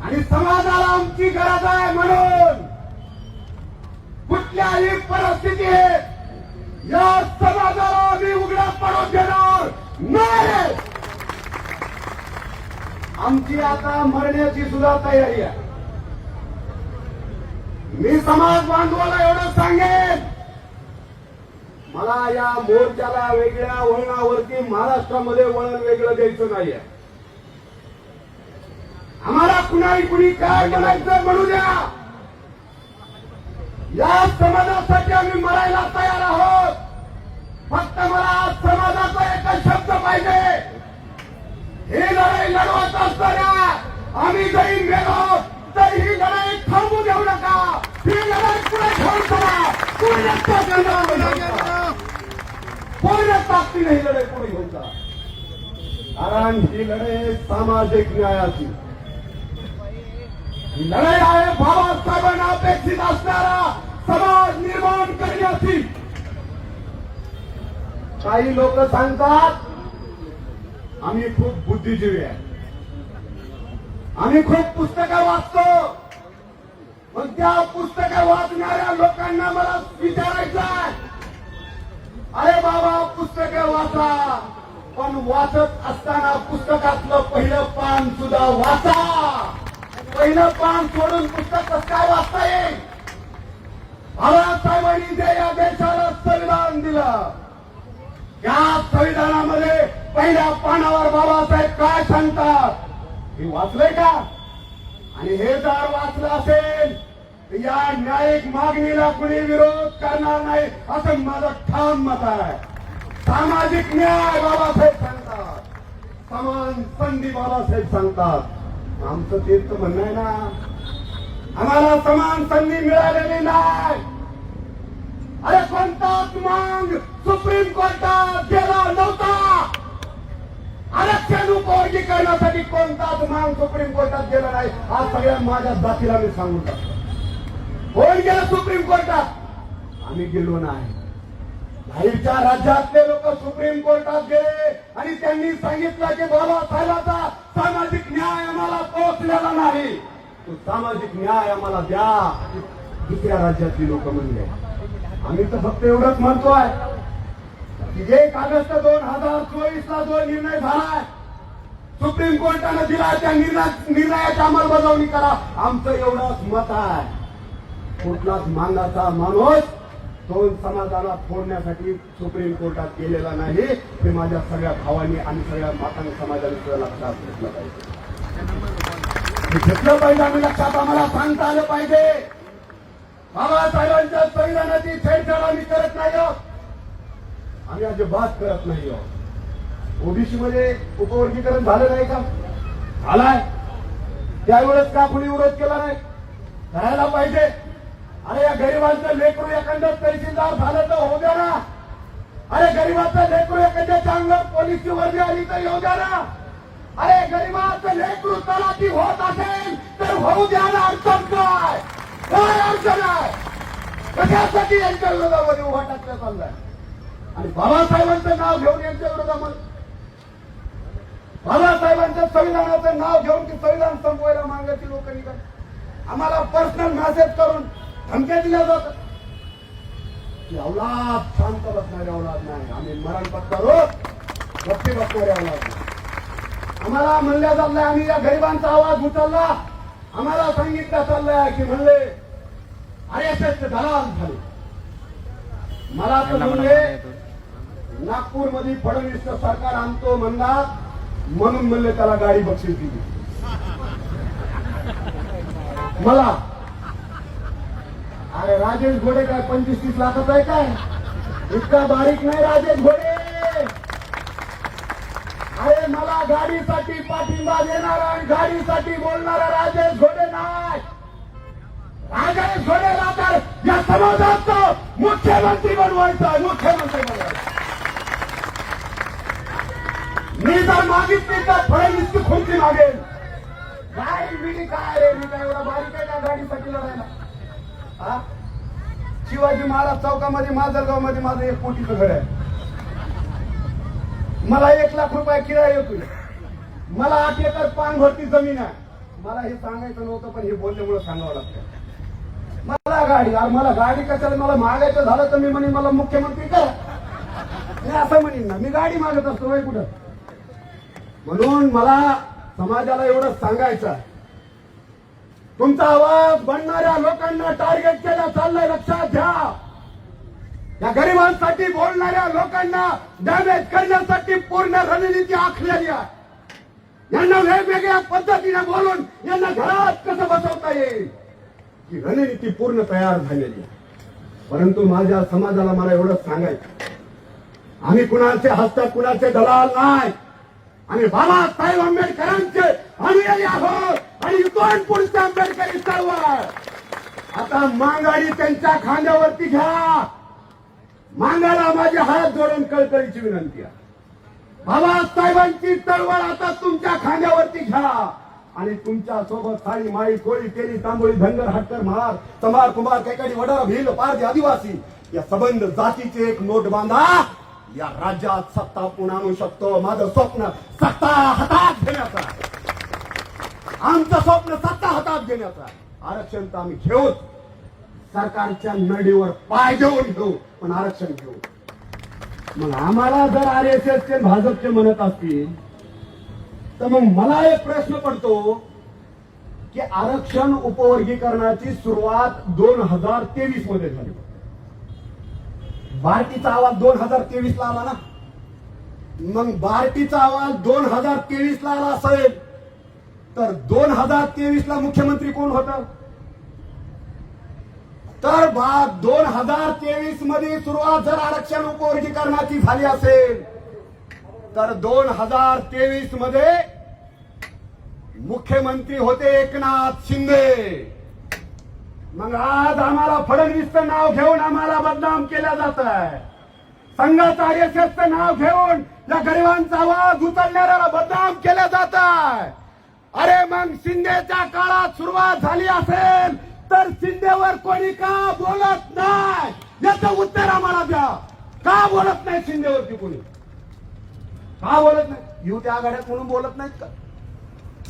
आणि समाजाला आमची गरज आहे म्हणून कुठल्याही परिस्थितीत या समाजाला आम्ही उघडा पडून देणार नाही. आमची आता मरण्याची सुद्धा तयारी आहे. मी समाज बांधवाला एवढं सांगेन, मला या मोर्चाला वेगळ्या वळणावरती महाराष्ट्रामध्ये वळण वेगळं द्यायचं नाहीये. आम्हाला कुणी काय म्हणायचं म्हणू द्या. या समाजासाठी आम्ही मरायला तयार आहोत. फक्त मला समाजाचा एकच शब्द पाहिजे. ही लढाई लढवत असताना आम्ही जरी मेलो तर ही लढाई थांबू देऊ नका. ही लढाई पुढे घेऊन चला. पूर्ण ताकदीने ही लढाई पुढे घेऊन चला. कारण ही लढाई सामाजिक न्यायाची ही लढाई आहे. बाबासाहेबांना अपेक्षित असणारा समाज निर्माण करण्याची. काही लोक सांगतात आम्ही खूप बुद्धिजीवी आहे, आम्ही खूप पुस्तकं वाचतो. पण त्या पुस्तकं वाचणाऱ्या लोकांना मला विचारायचं आहे, अरे बाबा पुस्तकं वाचा, पण वाचत असताना पुस्तकातलं पहिलं पान सुद्धा वाचा. पहिलं पान सोडून पुस्तक कसं काय वाचता येईल? बाबासाहेबांनी जे या देशाला संविधान दिलं, या संविधानामध्ये पहिल्या पानावर बाबासाहेब काय सांगतात हे वाचलंय का? आणि हे जर वाचलं असेल तर या न्यायिक मागणीला कुणी विरोध करणार नाही असं माझं ठाम मत आहे. सामाजिक न्याय बाबासाहेब सांगतात, समान संधी बाबासाहेब सांगतात. आमचं तेच म्हणणं आहे ना, आम्हाला समान संधी मिळालेली नाही. अरे कोणताच मांग सुप्रीम कोर्टात गेला नव्हता. आरक्षण उपवर्गीकरणासाठी कोणताच मांग सुप्रीम कोर्टात गेला नाही. आज सगळ्या माझ्या जातीला मी सांगून टाकतो. कोण गेलं सुप्रीम कोर्टात? आम्ही गेलो नाही. बाहेरच्या राज्यातले लोक सुप्रीम कोर्टात गेले आणि त्यांनी सांगितलं की बाबासाहेबांचा सामाजिक न्याय आम्हाला पोहोचलेला नाही, तो सामाजिक न्याय आम्हाला द्या. दुसऱ्या राज्यातली लोक म्हणले. आम्ही तर फक्त एवढंच म्हणतोय की 1 ऑगस्ट 2024 ला जो निर्णय झालाय सुप्रीम कोर्टाने दिला त्या निर्णयाची अंमलबजावणी करा. आमचं एवढंच मत आहे. कुठलाच मांगाचा माणूस 2 समाजाला फोडण्यासाठी सुप्रीम कोर्टात गेलेला नाही. हे माझ्या सगळ्या भावांनी आणि सगळ्या मातांनी समाजाने लक्षात घेतलं पाहिजे. घेतलं पाहिजे आम्ही लक्षात. आम्हाला सांगता आलं पाहिजे बाबासाहेबांच्या संविधानाची छेडछाड आम्ही करत नाही आहोत. आम्ही अजिबात करत नाही आहोत. ओबीसी मध्ये उपवर्गीकरण झालं नाही का? झालाय. त्यावेळेस का कुणी विरोध केला नाही? करायला पाहिजे. अरे या गरीबांचं लेकरू एखादं तहसीलदार झालं तर होऊ द्या ना. अरे गरीबाचं लेकरू एखाद्याच्या अंगावर पोलीसची वर्दी आली तर येऊ द्या ना. अरे गरीबाचं लेकरू तलाठी होत असेल तर होऊ द्या ना. अडचण काय? काय अडचण आहे? कशासाठी यांच्या विरोधामध्ये उभा टाकला चाललाय? आणि बाबासाहेबांचं नाव घेऊन यांच्या विरोधामध्ये, बाबासाहेबांच्या संविधानाचं नाव घेऊन की संविधान संपवायला मागायची लोक निघाले. आम्हाला पर्सनल मेसेज करून धमक्या दिल्या जातात की अवलाद शांत बसणारे अवलाद नाही, आम्ही मरण पत्करोत गप्पी बसणारे अवलाद नाही. आम्हाला म्हणल्या चाललंय आम्ही या गरिबांचा आवाज उचलला. आम्हाला सांगितलं चाललंय की म्हणले आरएसएसचे दलाल झाले. मला तर म्हणले नागपूरमध्ये फडणवीसचं सरकार आणतो म्हणला म्हणून म्हणले त्याला गाडी बक्षीस दिली. मला अरे राजेश घोडे काय 25-30 लाखाचा आहे काय? इतका बारीक नाही राजेश घोडे. अरे मला गाडीसाठी पाठिंबा देणारा आणि गाडीसाठी बोलणारा राजेश घोडे नाही. राजेश घोडेला तर या समाजाचं मुख्यमंत्री बनवायचं. मुख्यमंत्री बनवायचं. मी जर मागितली तर फडणवीसची खुर्ची मागेल. काय मी काय रे, मी काय एवढा बारीक आहे का गाडीसाठी लढायला? शिवाजी महाराज चौकामध्ये माजलगाव मध्ये माझं 1 कोटीचं घर आहे. मला 1 लाख रुपये किराया येतोय. मला 8 एकर पान भरती जमीन आहे. मला हे सांगायचं नव्हतं, पण हे बोलल्यामुळे सांगावं लागतं. मला गाडी कशाला, मला मागायचं झालं तर मी म्हणे मला मुख्यमंत्री करा, मी असं म्हणेन ना, मी गाडी मागत असतो वय कुठं. म्हणून मला समाजाला एवढं सांगायचं, तुमचा आवाज बनणाऱ्या लोकांना टार्गेट केला चाललाय, लक्षात घ्या. या गरिबांसाठी बोलणाऱ्या लोकांना डॅमेज करण्यासाठी पूर्ण रणनीती आखलेली आहे. यांना वेगवेगळ्या पद्धतीने बोलून यांना घरात कसं बसवता येईल ही रणनीती पूर्ण तयार झालेली आहे. परंतु माझ्या समाजाला मला एवढंच सांगायचं, आम्ही कुणाचे हस्तात कुणाचे दलाल नाही, आम्ही बाबासाहेब आंबेडकरांचे अनुयायी आहोत आणि इथून पुढचे आंबेडकरी चळवळ. आता मांगाडी त्यांच्या खांद्यावरती घ्या. मांगाला माझे हात जोडून कळकळीची विनंती आहे. बाबासाहेबांची चळवळ आता तुमच्या खांद्यावरती घ्या आणि तुमच्या सोबत साडी माळी कोळी केली तांबोळी धनगर हटकर महार समार कुमार कैकाडी वडार भील पारधी आदिवासी या संबंध जातीचे एक नोट बांधा. या राज्यात सत्ता पुन्हा आणू शकतो. माझं स्वप्न सत्ता हातात घेण्याचं आहे. आमचं स्वप्न सत्ता हातात घेण्याचं आहे. आरक्षण तर आम्ही घेऊच, सरकारच्या नडीवर पाय देऊन घेऊ, पण आरक्षण घेऊ. मग आम्हाला जर RSSचे भाजपचे म्हणत असतील तर मग मला एक प्रश्न पडतो की आरक्षण उपवर्गीकरणाची सुरुवात 2023 मध्ये झाली. बार्टीचा आवाज 2023 ला आला ना. मग बार्टीचा आवाज 2023 ला आला असेल तर 2023 ला मुख्यमंत्री कोण होता? तर 2023 मध्ये सुरुवात जर आरक्षण उपवर्गीकरणाची झाली असेल तर 2023 मध्ये मुख्यमंत्री होते एकनाथ शिंदे. मग आज आम्हाला फडणवीसचं नाव घेऊन आम्हाला बदनाम केला जात आहे. संघाचं RSSचं नाव घेऊन या गरिबांचा आवाज उचलणाऱ्याला बदनाम केला जात आहे. अरे मग शिंदेच्या काळात सुरुवात झाली असेल तर शिंदेवर कोणी का बोलत नाही याचं उत्तर आम्हाला द्या. का बोलत नाही शिंदेवरती कोणी? का बोलत नाही? युती आघाड्यात म्हणून बोलत नाहीत का?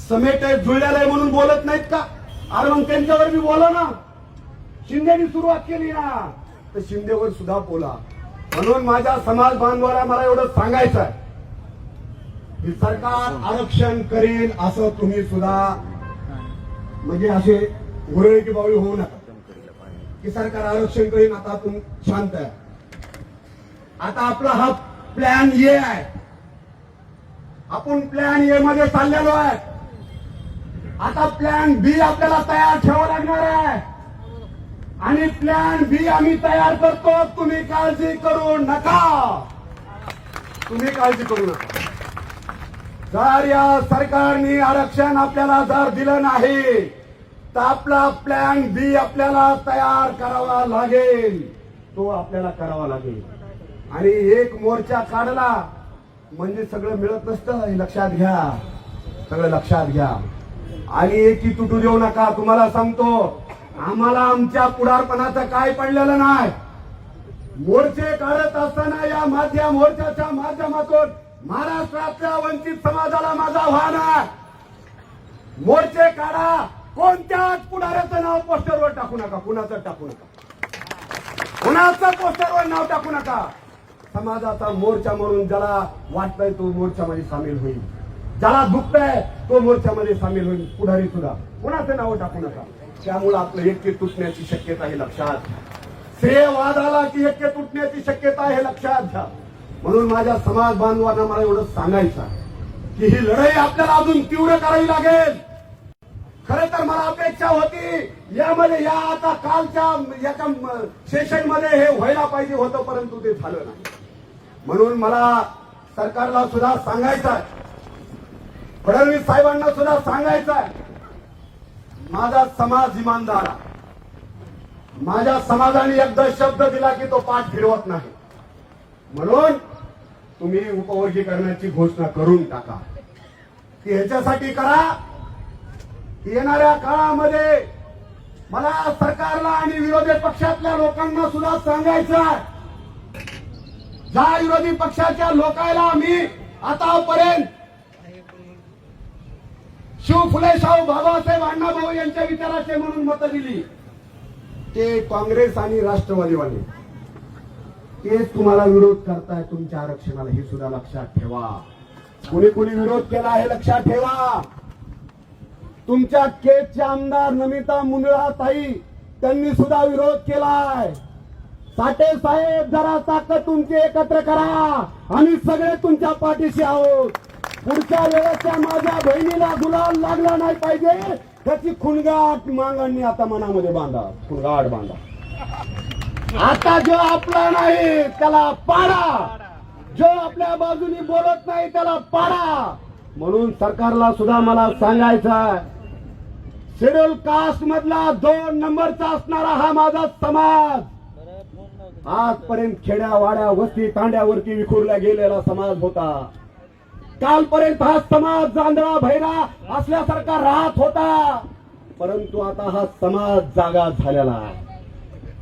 समेट जुळलेलं आहे म्हणून बोलत नाहीत का? अरे मग त्यांच्यावर मी बोला ना. शिंदेनी सुरुवात केली ना तर शिंदेवर सुद्धा बोला. म्हणून माझ्या समाज बांधवाला मला एवढं सांगायचं आहे की सरकार आरक्षण करेल असं तुम्ही सुद्धा म्हणजे असे उरळे की बावळी होऊ नका की सरकार आरक्षण करेल आता आपण शांत आहे. आता आपला हा प्लॅन ए आहे. आपण प्लॅन ए मध्ये चाललेलो आहे. आता प्लॅन बी आपल्याला तयार ठेवावा लागणार आहे आणि प्लॅन बी आम्ही तयार करतो. तुम्ही काळजी करू नका. तुम्ही काळजी करू नका. जर या सरकारने आरक्षण आपल्याला जर दिलं नाही तर आपला प्लॅन बी आपल्याला तयार करावा लागेल. तो आपल्याला करावा लागेल. आणि एक मोर्चा काढला म्हणजे सगळं मिळत नसतं हे लक्षात घ्या. सगळं लक्षात घ्या आणि एकी तुटू देऊ नका. तुम्हाला सांगतो आम्हाला आमच्या पुढारपणाचं काय पडलेलं नाही. मोर्चे काढत असताना या मोर्चाच्या माध्यमातून महाराष्ट्रातल्या वंचित समाजाला माझं आव्हान आहे. मोर्चे काढा. कोणत्याच पुढाऱ्याचं नाव पोस्टरवर टाकू नका. कुणाचं टाकू नका. कुणाचं पोस्टरवर नाव टाकू नका. समाजाचा मोर्चा म्हणून ज्याला वाटतंय तो मोर्चामध्ये सामील होईल. ज्याला दुखतंय तो मोर्चामध्ये सामील होईल. पुढारी सुद्धा कुणाचं नाव टाकू नका. त्यामुळे आपलं ऐक्य तुटण्याची शक्यता आहे लक्षात. श्रेयवाद आला की ऐक्य तुटण्याची शक्यता आहे लक्षात घ्या. म्हणून माझ्या समाज बांधवांना मला एवढं सांगायचं की ही लढाई आपल्याला अजून तीव्र करावी लागेल. खरं तर मला अपेक्षा होती यामध्ये या आता कालच्या याच्या सेशन मध्ये हे व्हायला पाहिजे होतं परंतु ते झालं नाही. म्हणून मला सरकारला सुद्धा सांगायचं आहे, फडणवीस साहेबांना सुद्धा सांगायचं आहे, माझा समाज इमानदार. माझ्या समाजाने एकदा शब्द दिला की तो पाठ फिरवत नाही. म्हणून तुम्ही उपवर्गीकरणाची घोषणा करून टाका. ती ह्याच्यासाठी करा येणाऱ्या काळामध्ये मला सरकारला आणि विरोधी पक्षातल्या लोकांना सुद्धा सांगायचं आहे, ज्या विरोधी पक्षाच्या लोकांना मी आतापर्यंत शिव फुले शाहू बाबासाहेब अण्णाभाऊ यांच्या विचाराचे म्हणून मतं दिली, ते काँग्रेस आणि राष्ट्रवादीवाले तेच तुम्हाला विरोध करताय तुमच्या आरक्षणाला, हे सुद्धा लक्षात ठेवा. कुणी कुणी विरोध केला हे लक्षात ठेवा. तुमच्या केजचे आमदार नमिता मुंदळाताई त्यांनी सुद्धा विरोध केलाय. साठे साहेब, जरा ताकद तुमची एकत्र करा, आम्ही सगळे तुमच्या पाठीशी आहोत. पुढच्या वेळेच्या माझ्या बहिणीला गुलाल लागला नाही पाहिजे, त्याची खुणगाट मागांनी आता मनामध्ये बांधा, खुणगाट बांधा. आता जो आपला नाही त्याला पाडा, जो आपल्या बाजूनी बोलत नाही त्याला पाडा. म्हणून सरकारला सुद्धा मला सांगायचं, शेड्यूल कास्ट मधला 2 नंबरचा असणारा हा माझा समाज आजपर्यंत खेड्या वाड्या वस्ती तांड्यावरती विखुरला गेलेला समाज होता. कालपर्यंत हा समाज जांधळा भैरा असल्यासारखा राहत होता, परंतु आता हा समाज जागा झालेला आहे.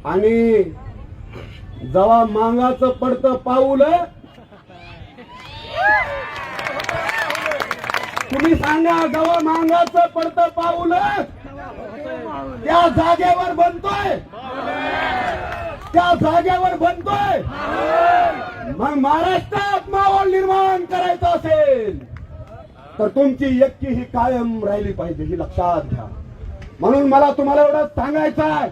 आणि जेव्हा मांगाचं पडतं पाऊल, तुम्ही सांगा, जेव्हा मांगाचं पडतं पाऊल त्या जागेवर बनतोय, त्या जागेवर बनतोय. मग महाराष्ट्रात माहोल निर्माण करायचा असेल तर तुमची एक्की ही कायम राहिली पाहिजे, ही लक्षात घ्या. म्हणून मला तुम्हाला एवढंच सांगायचं आहे,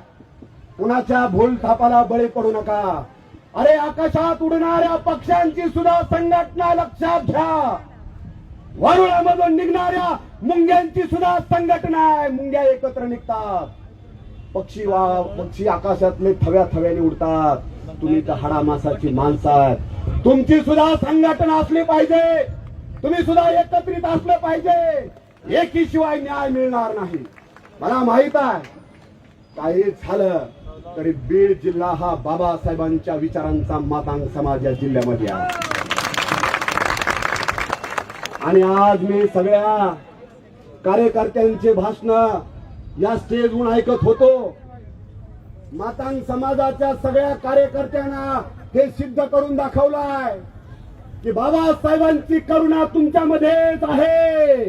कुणाच्या भूल थापाला बळी पडू नका. अरे आकाशात उडणाऱ्या पक्ष्यांची सुद्धा संघटना लक्षात घ्या. वारुळामधून निघणाऱ्या मुंग्यांची सुद्धा संघटना आहे. मुंग्या एकत्र निघतात, पक्षी आकाशातले थव्या थव्याने उडतात. तुम्ही तर हाडामासाची माणसं आहेत, तुमची सुद्धा संघटना असली पाहिजे, तुम्ही सुद्धा एकत्रित असलं पाहिजे. एकीशिवाय न्याय मिळणार नाही. मला माहित आहे, काही झालं तरी बीड जिल्हा हा बाबासाहेबांच्या विचारांचा मातांग समाज या जिल्ह्यामध्ये आहे. आणि आज मी सगळ्या कार्यकर्त्यांचे भाषण या स्टेजवरून ऐकत होतो. मातांग समाजाच्या सगळ्या कार्यकर्त्यांना हे सिद्ध करून दाखवलंय की बाबासाहेबांची करुणा तुमच्यामध्येच आहे.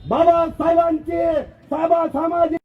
बाबासाहेबांचे सामाजिक